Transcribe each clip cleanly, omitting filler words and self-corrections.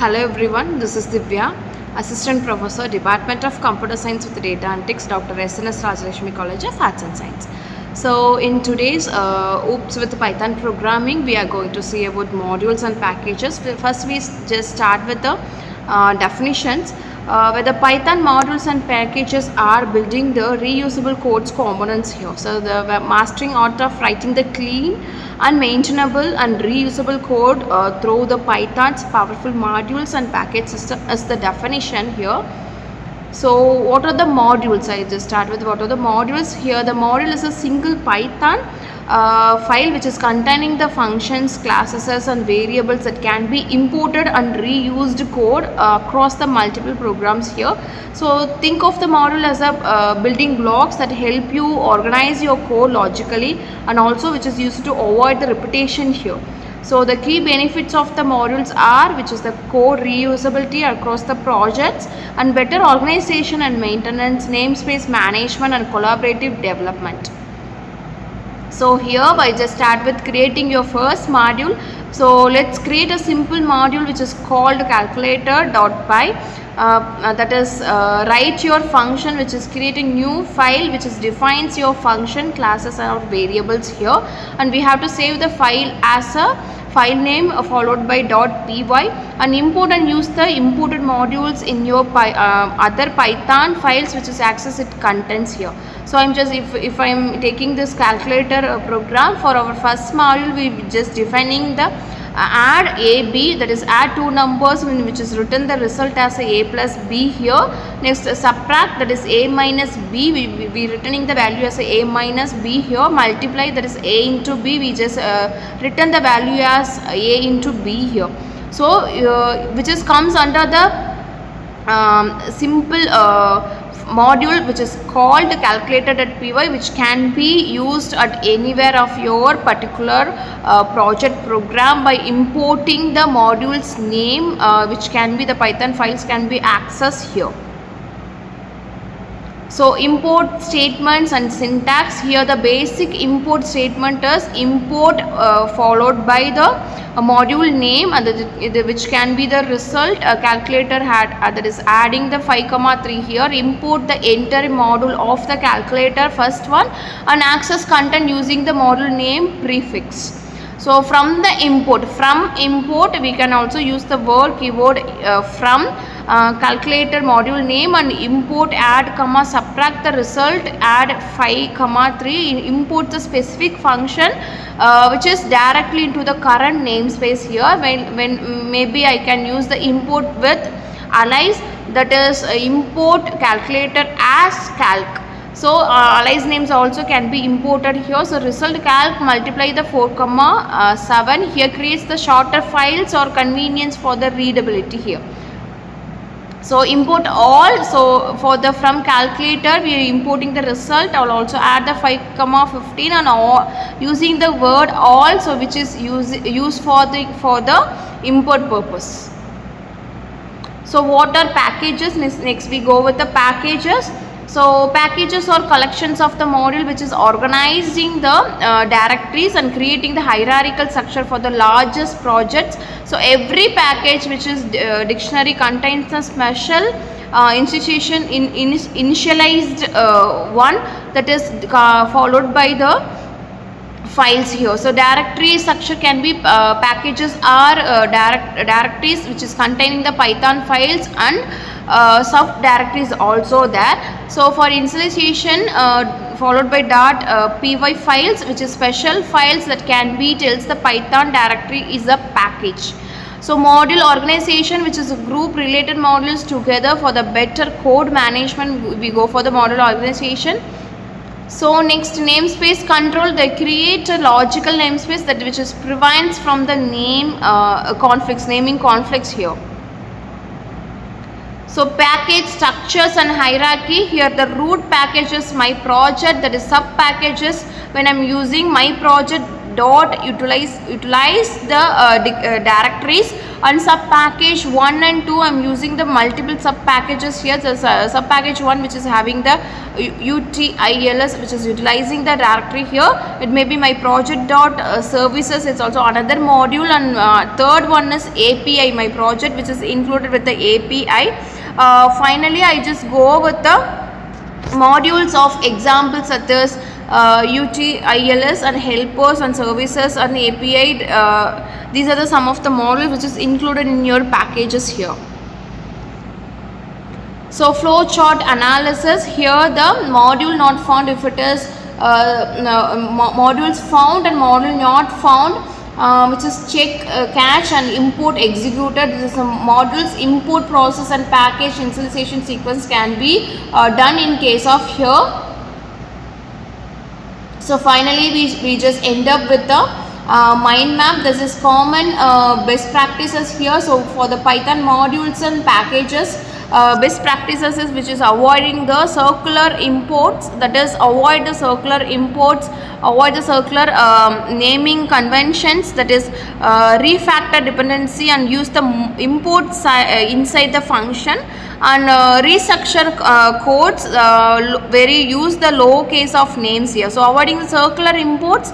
Hello everyone, this is Divya, Assistant Professor, Department of Computer Science with Data Analytics, Dr. SNS Rajalakshmi College of Arts and Science. So in today's OOPS with Python programming, we are going to see about modules and packages. First we just start with the definitions. Where the Python modules and packages are building the reusable codes components here. So the mastering art of writing the clean and maintainable and reusable code through the Python's powerful modules and package system is the definition here. So what are the modules? I just start with what are the modules here. The module is a single Python file which is containing the functions, classes and variables that can be imported and reused code across the multiple programs here. So think of the module as a building blocks that help you organize your code logically and also which is used to avoid the repetition here. So the key benefits of the modules are, which is the code reusability across the projects and better organization and maintenance, namespace management and collaborative development. So here I just start with creating your first module. So let's create a simple module which is called calculator.py. That is write your function which is creating new file which is defines your function, classes and variables here, and we have to save the file as a file name followed by .py and import and use the imported modules in your other Python files which is access it contents here. So I'm just if I'm taking this calculator program for our first module, we just defining the add a b, that is add two numbers which is written the result as a plus b here. Next subtract, that is a minus b, we returning the value as a minus b here. Multiply, that is a into b, we just return the value as a into b here. So which is comes under the simple module which is called calculator.py, which can be used at anywhere of your particular project program by importing the module's name which can be the Python files can be accessed here. So import statements and syntax here. The basic import statement is import followed by the module name and which can be the result. Calculator had that is adding the 5,3 here. Import the entire module of the calculator first one and access content using the module name prefix. So from the import we can also use the word keyword from calculator module name and import add comma subtract the result add 5,3 import the specific function which is directly into the current namespace here. When maybe I can use the import with alias, that is import calculator as calc. So alias names also can be imported here. So result calc multiply the 4,7 here creates the shorter files or convenience for the readability here. So import all. So for the from calculator we are importing the result. I will also add the 5,15 and all using the word all, so which is used for the import purpose. So what are packages? Next we go with the packages. So packages are collections of the module which is organizing the directories and creating the hierarchical structure for the largest projects. So every package which is dictionary contains a special institution initialized one that is followed by the files here. So directory structure can be packages are directories which is containing the Python files and subdirectories also there. So for initialization followed by .py files which is special files that can be tells the Python directory is a package. So module organization, which is a group related modules together for the better code management, we go for the module organization. So next namespace control, they create a logical namespace that which is prevents from the naming conflicts here. So package structures and hierarchy here. The root package is my project, that is sub packages when I'm using my project dot utilize the directories, and sub package 1 and 2 I'm using the multiple sub packages here. The sub package 1 which is having the utils, which is utilizing the directory here. It may be my project dot services, it's also another module, and third one is API, my project which is included with the API. Finally I just go with the modules of examples such as utils and helpers and services and API. These are the some of the modules which is included in your packages here. So flow chart analysis, here the module not found, if it is modules found and module not found, which is check, cache and import executed. This is a modules import process and package initialization sequence can be done in case of here. So finally we just end up with the mind map. This is common best practices here. So for the Python modules and packages, best practices is which is avoiding the circular imports, that is avoid the circular imports, avoid the circular naming conventions, that is refactor dependency, and use the imports inside the function, and restructure codes, use the lowercase of names here. So avoiding the circular imports,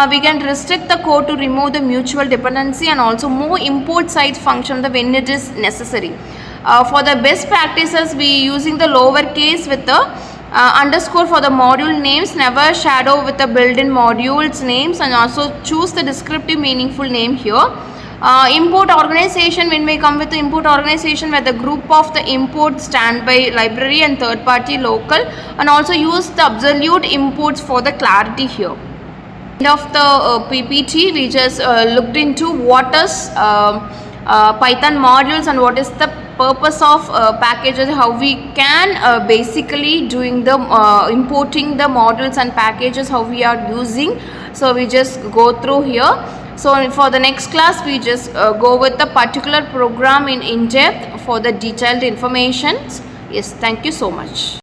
we can restrict the code to remove the mutual dependency, and also move import side function when it is necessary. For the best practices, we using the lowercase with the underscore for the module names, never shadow with the built-in modules names, and also choose the descriptive meaningful name here. Import organization, when we come with the import organization where the group of the import standby library and third party local, and also use the absolute imports for the clarity here. End of the PPT, we just looked into what is Python modules and what is the purpose of packages, how we can basically doing the importing the modules and packages, how we are using. So we just go through here. So for the next class we just go with the particular program in depth for the detailed information. Yes, thank you so much.